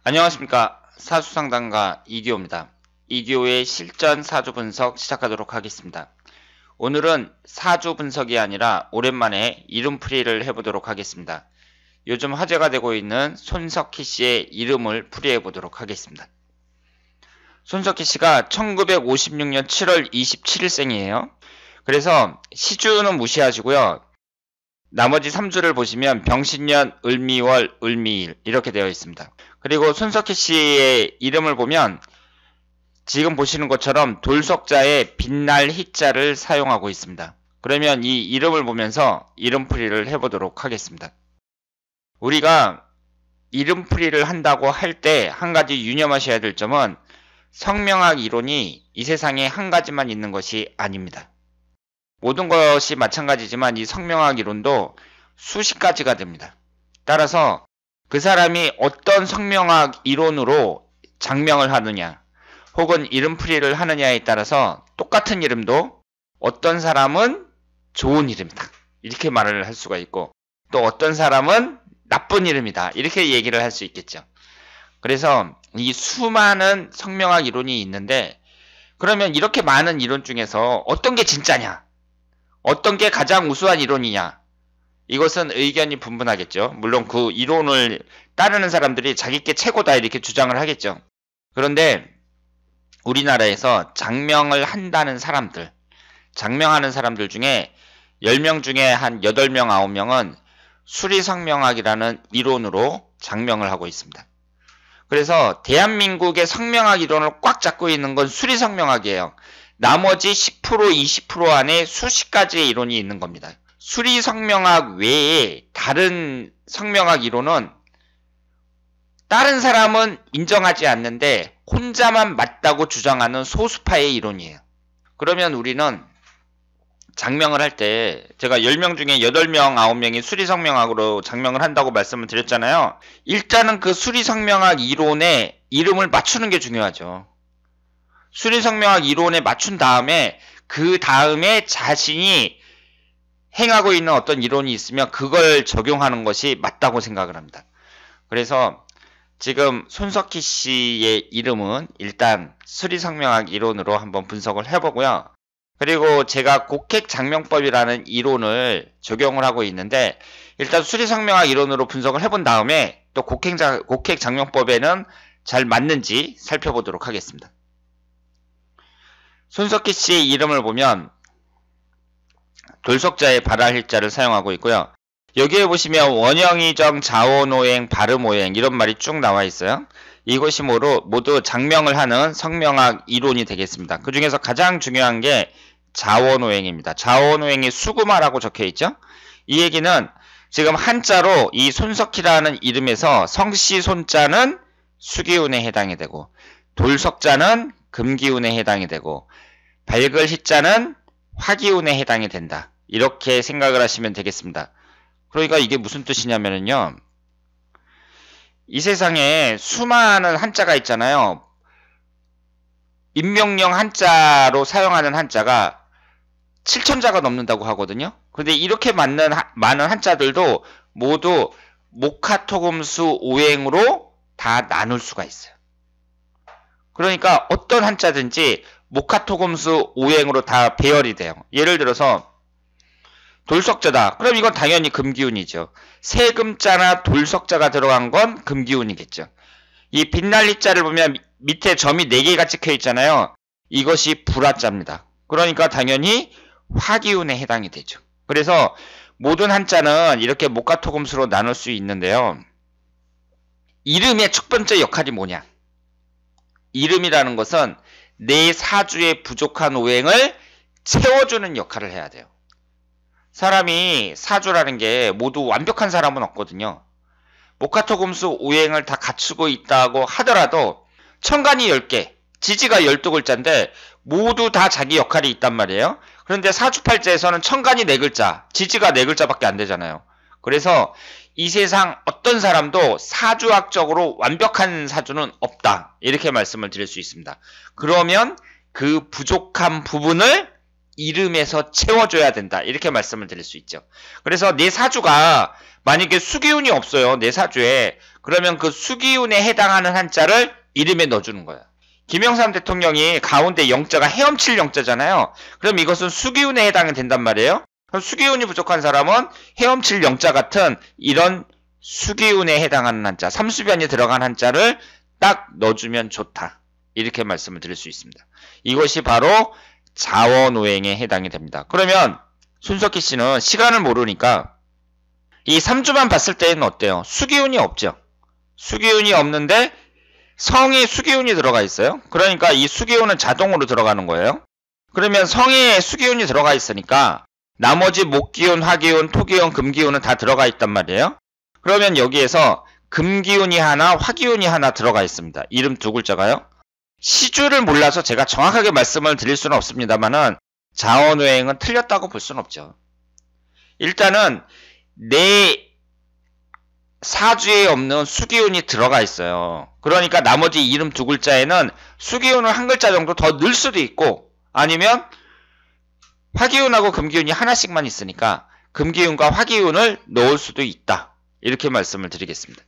안녕하십니까. 사주상담가 이디오입니다. 이디오의 실전 사주 분석 시작하도록 하겠습니다. 오늘은 사주 분석이 아니라 오랜만에 이름풀이를 해보도록 하겠습니다. 요즘 화제가 되고 있는 손석희 씨의 이름을 풀이해 보도록 하겠습니다. 손석희 씨가 1956년 7월 27일생이에요. 그래서 시주는 무시하시고요. 나머지 3주를 보시면 병신년, 을미월, 을미일 이렇게 되어 있습니다. 그리고 손석희 씨의 이름을 보면 지금 보시는 것처럼 돌석자에 빛날 희자를 사용하고 있습니다. 그러면 이 이름을 보면서 이름풀이를 해보도록 하겠습니다. 우리가 이름풀이를 한다고 할 때 한 가지 유념하셔야 될 점은 성명학 이론이 이 세상에 한 가지만 있는 것이 아닙니다. 모든 것이 마찬가지지만 이 성명학 이론도 수십 가지가 됩니다. 따라서 그 사람이 어떤 성명학 이론으로 장명을 하느냐 혹은 이름풀이를 하느냐에 따라서 똑같은 이름도 어떤 사람은 좋은 이름이다 이렇게 말을 할 수가 있고 또 어떤 사람은 나쁜 이름이다 이렇게 얘기를 할 수 있겠죠. 그래서 이 수많은 성명학 이론이 있는데 그러면 이렇게 많은 이론 중에서 어떤 게 진짜냐? 어떤 게 가장 우수한 이론이냐? 이것은 의견이 분분하겠죠. 물론 그 이론을 따르는 사람들이 자기 게 최고다 이렇게 주장을 하겠죠. 그런데 우리나라에서 장명을 한다는 사람들, 장명하는 사람들 중에 10명 중에 한 8명, 9명은 수리성명학이라는 이론으로 장명을 하고 있습니다. 그래서 대한민국의 성명학 이론을 꽉 잡고 있는 건 수리성명학이에요. 나머지 10%, 20% 안에 수십 가지의 이론이 있는 겁니다. 수리성명학 외에 다른 성명학 이론은 다른 사람은 인정하지 않는데 혼자만 맞다고 주장하는 소수파의 이론이에요. 그러면 우리는 장명을 할 때 제가 10명 중에 8명, 9명이 수리성명학으로 장명을 한다고 말씀을 드렸잖아요. 일단은 그 수리성명학 이론에 이름을 맞추는 게 중요하죠. 수리성명학 이론에 맞춘 다음에 그 다음에 자신이 행하고 있는 어떤 이론이 있으면 그걸 적용하는 것이 맞다고 생각을 합니다. 그래서 지금 손석희 씨의 이름은 일단 수리성명학 이론으로 한번 분석을 해보고요. 그리고 제가 곡핵장명법이라는 이론을 적용을 하고 있는데 일단 수리성명학 이론으로 분석을 해본 다음에 또 곡핵장명법에는 잘 맞는지 살펴보도록 하겠습니다. 손석희 씨의 이름을 보면 돌석자의 발할희자를 사용하고 있고요. 여기에 보시면 원형이정, 자원오행, 발음오행 이런 말이 쭉 나와 있어요. 이것이 모두 장명을 하는 성명학 이론이 되겠습니다. 그 중에서 가장 중요한 게 자원오행입니다. 자원오행이 수구마라고 적혀 있죠. 이 얘기는 지금 한자로 이 손석희라는 이름에서 성씨 손자는 수기운에 해당이 되고 돌석자는 금기운에 해당이 되고 밝을 희자는 화기운에 해당이 된다. 이렇게 생각을 하시면 되겠습니다. 그러니까 이게 무슨 뜻이냐면요. 이 세상에 수많은 한자가 있잖아요. 임명령 한자로 사용하는 한자가 7,000자가 넘는다고 하거든요. 그런데 이렇게 많은 한자들도 모두 목화토금수 오행으로 다 나눌 수가 있어요. 그러니까 어떤 한자든지 목화토금수 오행으로 다 배열이 돼요. 예를 들어서 돌석자다. 그럼 이건 당연히 금기운이죠. 세금자나 돌석자가 들어간 건 금기운이겠죠. 이 빛날리자를 보면 밑에 점이 4개가 찍혀 있잖아요. 이것이 불화자입니다. 그러니까 당연히 화기운에 해당이 되죠. 그래서 모든 한자는 이렇게 목화토금수로 나눌 수 있는데요. 이름의 첫 번째 역할이 뭐냐? 이름이라는 것은 내 사주의 부족한 오행을 채워주는 역할을 해야 돼요. 사람이 사주라는 게 모두 완벽한 사람은 없거든요. 목화토금수 오행을 다 갖추고 있다고 하더라도 천간이 10개, 지지가 12글자인데 모두 다 자기 역할이 있단 말이에요. 그런데 사주팔자에서는 천간이 4글자, 지지가 4글자밖에 안 되잖아요. 그래서 이 세상 어떤 사람도 사주학적으로 완벽한 사주는 없다. 이렇게 말씀을 드릴 수 있습니다. 그러면 그 부족한 부분을 이름에서 채워줘야 된다. 이렇게 말씀을 드릴 수 있죠. 그래서 내 사주가 만약에 수기운이 없어요. 내 사주에. 그러면 그 수기운에 해당하는 한자를 이름에 넣어주는 거예요. 김영삼 대통령이 가운데 영자가 헤엄칠 영자잖아요. 그럼 이것은 수기운에 해당이 된단 말이에요. 그럼 수기운이 부족한 사람은 헤엄칠 영자 같은 이런 수기운에 해당하는 한자, 삼수변이 들어간 한자를 딱 넣어주면 좋다. 이렇게 말씀을 드릴 수 있습니다. 이것이 바로 자원오행에 해당이 됩니다. 그러면 손석희 씨는 시간을 모르니까 이 3주만 봤을 때는 어때요? 수기운이 없죠. 수기운이 없는데 성에 수기운이 들어가 있어요. 그러니까 이 수기운은 자동으로 들어가는 거예요. 그러면 성에 수기운이 들어가 있으니까 나머지 목기운, 화기운, 토기운, 금기운은 다 들어가 있단 말이에요. 그러면 여기에서 금기운이 하나, 화기운이 하나 들어가 있습니다. 이름 두 글자가요. 시주를 몰라서 제가 정확하게 말씀을 드릴 수는 없습니다만은 자원오행은 틀렸다고 볼 수는 없죠. 일단은 내 사주에 없는 수기운이 들어가 있어요. 그러니까 나머지 이름 두 글자에는 수기운을 한 글자 정도 더 넣을 수도 있고 아니면 화기운하고 금기운이 하나씩만 있으니까 금기운과 화기운을 넣을 수도 있다. 이렇게 말씀을 드리겠습니다.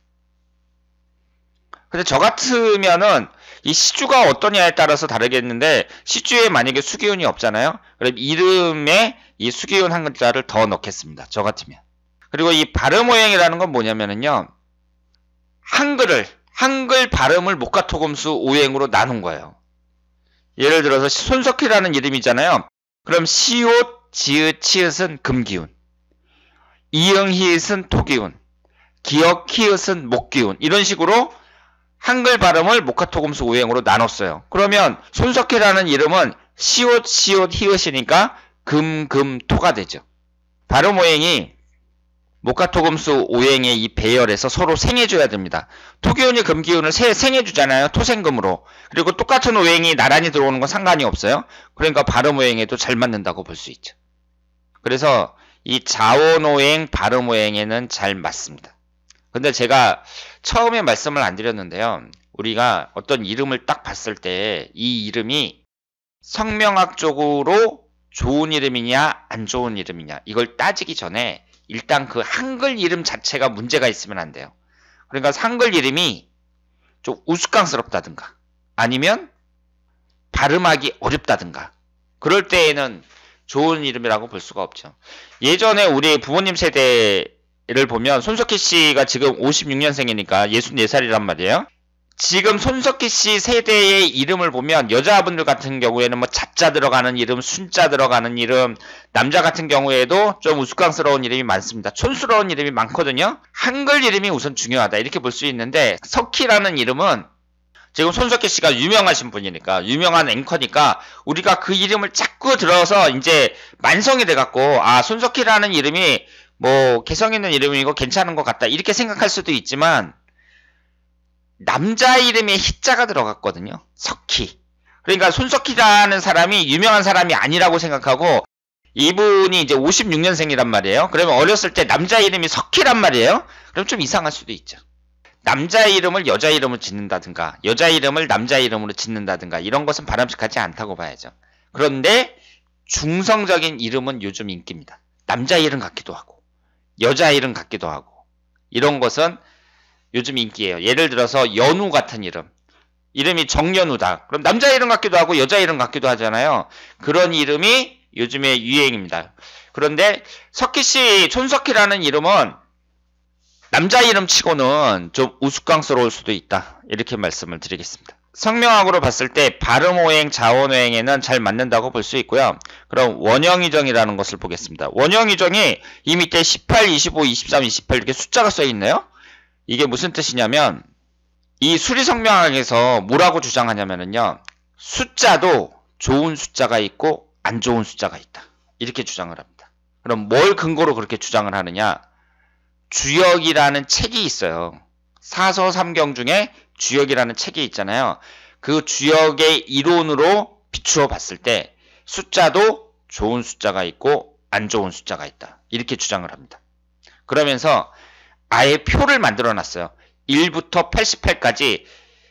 근데 저 같으면은 이 시주가 어떠냐에 따라서 다르겠는데 시주에 만약에 수기운이 없잖아요. 그럼 이름에 이 수기운 한 글자를 더 넣겠습니다. 저 같으면. 그리고 이 발음오행이라는 건 뭐냐면은요. 한글 발음을 목가토금수 오행으로 나눈 거예요. 예를 들어서 손석희라는 이름이잖아요. 그럼 시옷, 지읒, 치읓은 금기운, 이응, 히읗은 토기운, 기역, 키읔은 목기운 이런 식으로 한글 발음을 목가토금수 오행으로 나눴어요. 그러면 손석희라는 이름은 시옷, 시옷, 히읗이니까 금, 금, 토가 되죠. 발음 오행이 목가토금수 오행의 이 배열에서 서로 생해줘야 됩니다. 토기운이 금기운을 생해주잖아요. 토생금으로. 그리고 똑같은 오행이 나란히 들어오는 건 상관이 없어요. 그러니까 발음 오행에도 잘 맞는다고 볼 수 있죠. 그래서 이 자원오행, 발음 오행에는 잘 맞습니다. 근데 제가 처음에 말씀을 안 드렸는데요. 우리가 어떤 이름을 딱 봤을 때 이 이름이 성명학적으로 좋은 이름이냐 안 좋은 이름이냐 이걸 따지기 전에 일단 그 한글 이름 자체가 문제가 있으면 안 돼요. 그러니까 한글 이름이 좀 우스꽝스럽다든가 아니면 발음하기 어렵다든가 그럴 때에는 좋은 이름이라고 볼 수가 없죠. 예전에 우리 부모님 세대를 보면 손석희 씨가 지금 56년생이니까 64살이란 말이에요. 지금 손석희 씨 세대의 이름을 보면 여자분들 같은 경우에는 뭐 자자 들어가는 이름, 순자 들어가는 이름, 남자 같은 경우에도 좀 우스꽝스러운 이름이 많습니다. 촌스러운 이름이 많거든요. 한글 이름이 우선 중요하다 이렇게 볼 수 있는데 석희라는 이름은 지금 손석희 씨가 유명하신 분이니까 유명한 앵커니까 우리가 그 이름을 자꾸 들어서 이제 만성이 돼갖고 아 손석희라는 이름이 뭐 개성 있는 이름이고 괜찮은 것 같다 이렇게 생각할 수도 있지만 남자 이름에 희자가 들어갔거든요. 석희. 그러니까 손석희라는 사람이 유명한 사람이 아니라고 생각하고 이분이 이제 56년생이란 말이에요. 그러면 어렸을 때 남자 이름이 석희란 말이에요. 그럼 좀 이상할 수도 있죠. 남자 이름을 여자 이름으로 짓는다든가 여자 이름을 남자 이름으로 짓는다든가 이런 것은 바람직하지 않다고 봐야죠. 그런데 중성적인 이름은 요즘 인기입니다. 남자 이름 같기도 하고 여자 이름 같기도 하고 이런 것은 요즘 인기예요. 예를 들어서 연우 같은 이름. 이름이 정연우다. 그럼 남자 이름 같기도 하고 여자 이름 같기도 하잖아요. 그런 이름이 요즘에 유행입니다. 그런데 석희씨, 촌석희라는 이름은 남자 이름 치고는 좀 우스꽝스러울 수도 있다. 이렇게 말씀을 드리겠습니다. 성명학으로 봤을 때 발음오행, 자원오행에는 잘 맞는다고 볼 수 있고요. 그럼 원형이정이라는 것을 보겠습니다. 원형이정이 이 밑에 18, 25, 23, 28 이렇게 숫자가 써 있네요. 이게 무슨 뜻이냐면 이 수리성명학에서 뭐라고 주장하냐면요. 숫자도 좋은 숫자가 있고 안 좋은 숫자가 있다. 이렇게 주장을 합니다. 그럼 뭘 근거로 그렇게 주장을 하느냐? 주역이라는 책이 있어요. 사서삼경 중에 주역이라는 책이 있잖아요. 그 주역의 이론으로 비추어 봤을 때 숫자도 좋은 숫자가 있고 안 좋은 숫자가 있다. 이렇게 주장을 합니다. 그러면서 아예 표를 만들어 놨어요. 1부터 88까지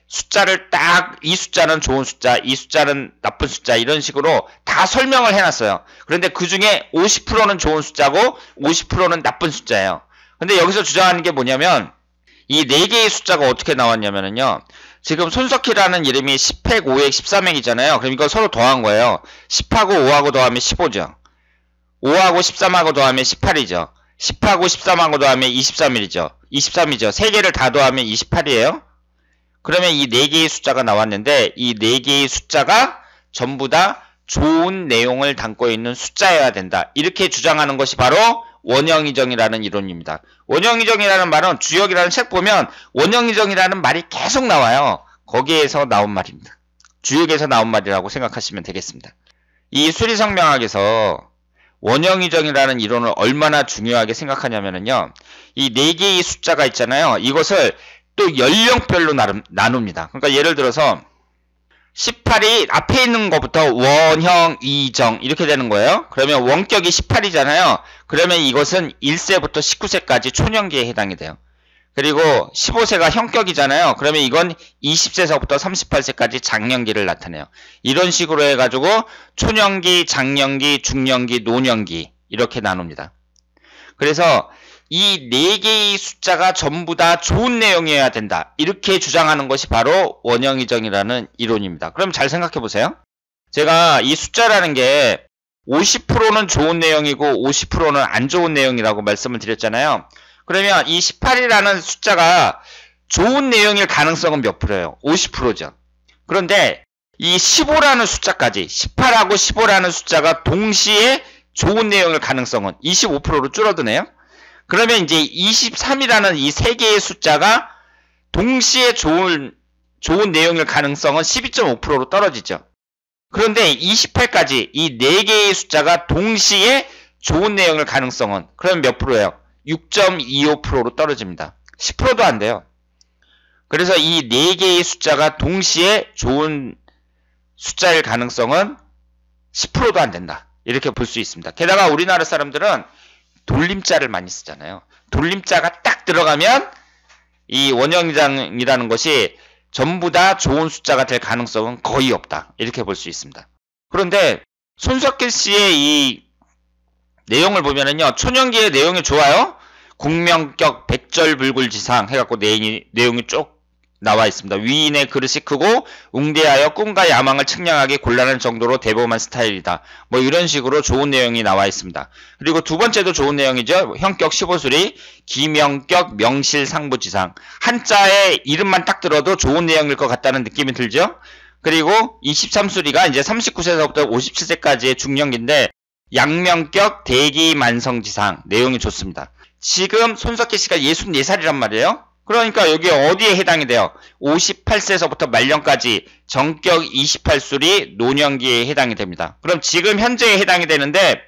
숫자를 딱 이 숫자는 좋은 숫자, 이 숫자는 나쁜 숫자 이런 식으로 다 설명을 해놨어요. 그런데 그 중에 50%는 좋은 숫자고 50%는 나쁜 숫자예요. 근데 여기서 주장하는 게 뭐냐면 이 4개의 숫자가 어떻게 나왔냐면요. 지금 손석희라는 이름이 10획, 5획, 13획이잖아요. 그럼 이거 서로 더한 거예요. 10하고 5하고 더하면 15죠. 5하고 13하고 더하면 18이죠. 10하고 13하고 더하면 23이죠. 23이죠. 3개를 다 더하면 28이에요. 그러면 이 4개의 숫자가 나왔는데 이 4개의 숫자가 전부 다 좋은 내용을 담고 있는 숫자여야 된다. 이렇게 주장하는 것이 바로 원형이정이라는 이론입니다. 원형이정이라는 말은 주역이라는 책 보면 원형이정이라는 말이 계속 나와요. 거기에서 나온 말입니다. 주역에서 나온 말이라고 생각하시면 되겠습니다. 이 수리성명학에서 원형이정이라는 이론을 얼마나 중요하게 생각하냐면요. 이 4개의 숫자가 있잖아요. 이것을 또 연령별로 나눕니다. 그러니까 예를 들어서 18이 앞에 있는 것부터 원형이정 이렇게 되는 거예요. 그러면 원격이 18이잖아요. 그러면 이것은 1세부터 19세까지 초년기에 해당이 돼요. 그리고 15세가 형격이잖아요. 그러면 이건 20세서부터 38세까지 장년기를 나타내요. 이런 식으로 해가지고 초년기, 장년기, 중년기, 노년기 이렇게 나눕니다. 그래서 이 4개의 숫자가 전부 다 좋은 내용이어야 된다. 이렇게 주장하는 것이 바로 원형이정이라는 이론입니다. 그럼 잘 생각해 보세요. 제가 이 숫자라는 게 50%는 좋은 내용이고 50%는 안 좋은 내용이라고 말씀을 드렸잖아요. 그러면 이 18이라는 숫자가 좋은 내용일 가능성은 몇 프로예요? 50%죠. 그런데 이 15라는 숫자까지 18하고 15라는 숫자가 동시에 좋은 내용일 가능성은 25%로 줄어드네요. 그러면 이제 23이라는 이 3개의 숫자가 동시에 좋은 내용일 가능성은 12.5%로 떨어지죠. 그런데 28까지 이 4개의 숫자가 동시에 좋은 내용일 가능성은 그러면 몇 프로예요? 6.25%로 떨어집니다. 10%도 안 돼요. 그래서 이 4개의 숫자가 동시에 좋은 숫자일 가능성은 10%도 안 된다. 이렇게 볼 수 있습니다. 게다가 우리나라 사람들은 돌림자를 많이 쓰잖아요. 돌림자가 딱 들어가면 이 원형이정이라는 것이 전부 다 좋은 숫자가 될 가능성은 거의 없다. 이렇게 볼 수 있습니다. 그런데 손석희 씨의 이 내용을 보면은요. 초년기의 내용이 좋아요. 국명격 백절불굴지상 해갖고 내용이 쭉 나와 있습니다. 위인의 그릇이 크고 웅대하여 꿈과 야망을 측량하기 곤란한 정도로 대범한 스타일이다. 뭐 이런 식으로 좋은 내용이 나와 있습니다. 그리고 두 번째도 좋은 내용이죠. 형격 15수리 기명격 명실상부지상. 한자의 이름만 딱 들어도 좋은 내용일 것 같다는 느낌이 들죠. 그리고 23수리가 이제 39세서부터 57세까지의 중년기인데 양명격 대기만성지상. 내용이 좋습니다. 지금 손석희 씨가 64살이란 말이에요. 그러니까 여기 어디에 해당이 돼요? 58세서부터 말년까지 정격 28술이 노년기에 해당이 됩니다. 그럼 지금 현재에 해당이 되는데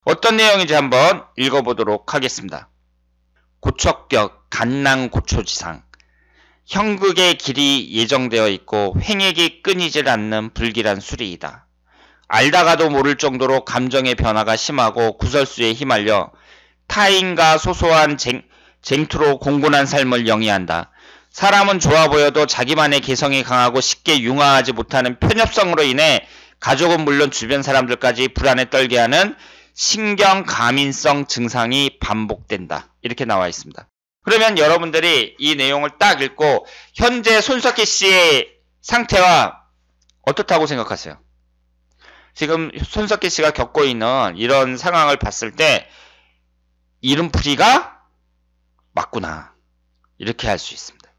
어떤 내용인지 한번 읽어보도록 하겠습니다. 고척격 간낭고초지상. 형극의 길이 예정되어 있고 횡액이 끊이질 않는 불길한 수리이다. 알다가도 모를 정도로 감정의 변화가 심하고 구설수에 휘말려 타인과 소소한 쟁투로 공곤한 삶을 영위한다. 사람은 좋아 보여도 자기만의 개성이 강하고 쉽게 융화하지 못하는 편협성으로 인해 가족은 물론 주변 사람들까지 불안에 떨게 하는 신경가민성 증상이 반복된다. 이렇게 나와 있습니다. 그러면 여러분들이 이 내용을 딱 읽고 현재 손석희 씨의 상태와 어떻다고 생각하세요? 지금 손석희 씨가 겪고 있는 이런 상황을 봤을 때 이름풀이가 맞구나. 이렇게 할 수 있습니다.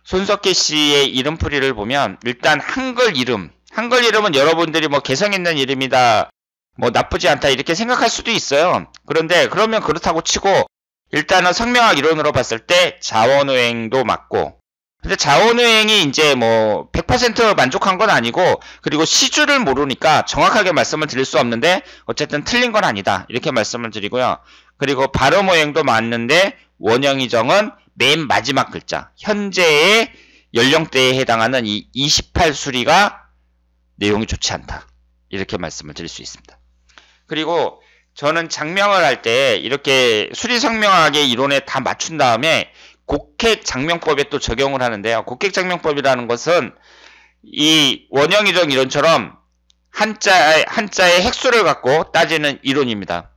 손석희 씨의 이름풀이를 보면 일단 한글 이름은 여러분들이 뭐 개성 있는 이름이다, 뭐 나쁘지 않다 이렇게 생각할 수도 있어요. 그런데 그러면 그렇다고 치고 일단은 성명학 이론으로 봤을 때 자원오행도 맞고, 근데 자원오행이 이제 뭐 100% 만족한 건 아니고, 그리고 시주를 모르니까 정확하게 말씀을 드릴 수 없는데 어쨌든 틀린 건 아니다 이렇게 말씀을 드리고요. 그리고 발음오행도 맞는데 원형이정은 맨 마지막 글자 현재의 연령대에 해당하는 이 28수리가 내용이 좋지 않다 이렇게 말씀을 드릴 수 있습니다. 그리고 저는 장명을 할 때 이렇게 수리성명학의 이론에 다 맞춘 다음에 곡획장명법에 또 적용을 하는데요. 곡획장명법이라는 것은 이 원형이정 이론처럼 한자의 획수를 갖고 따지는 이론입니다.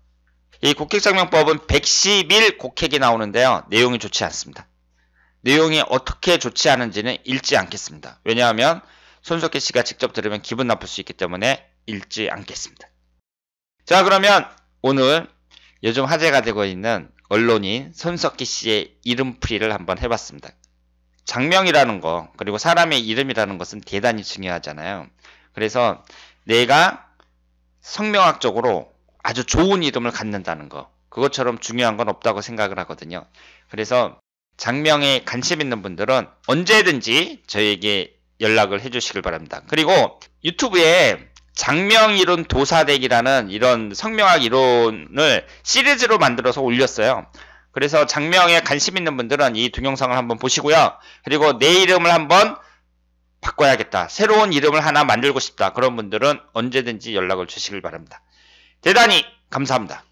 이 곡획장명법은 111 곡획이 나오는데요. 내용이 좋지 않습니다. 내용이 어떻게 좋지 않은지는 읽지 않겠습니다. 왜냐하면 손석희 씨가 직접 들으면 기분 나쁠 수 있기 때문에 읽지 않겠습니다. 자, 그러면 오늘 요즘 화제가 되고 있는 언론인 손석희 씨의 이름풀이를 한번 해봤습니다. 장명이라는 거, 그리고 사람의 이름이라는 것은 대단히 중요하잖아요. 그래서 내가 성명학적으로 아주 좋은 이름을 갖는다는 거, 그것처럼 중요한 건 없다고 생각을 하거든요. 그래서 장명에 관심 있는 분들은 언제든지 저에게 연락을 해주시길 바랍니다. 그리고 유튜브에 장명이론 도사대기라는 이런 성명학 이론을 시리즈로 만들어서 올렸어요. 그래서 장명에 관심 있는 분들은 이 동영상을 한번 보시고요. 그리고 내 이름을 한번 바꿔야겠다, 새로운 이름을 하나 만들고 싶다, 그런 분들은 언제든지 연락을 주시길 바랍니다. 대단히 감사합니다.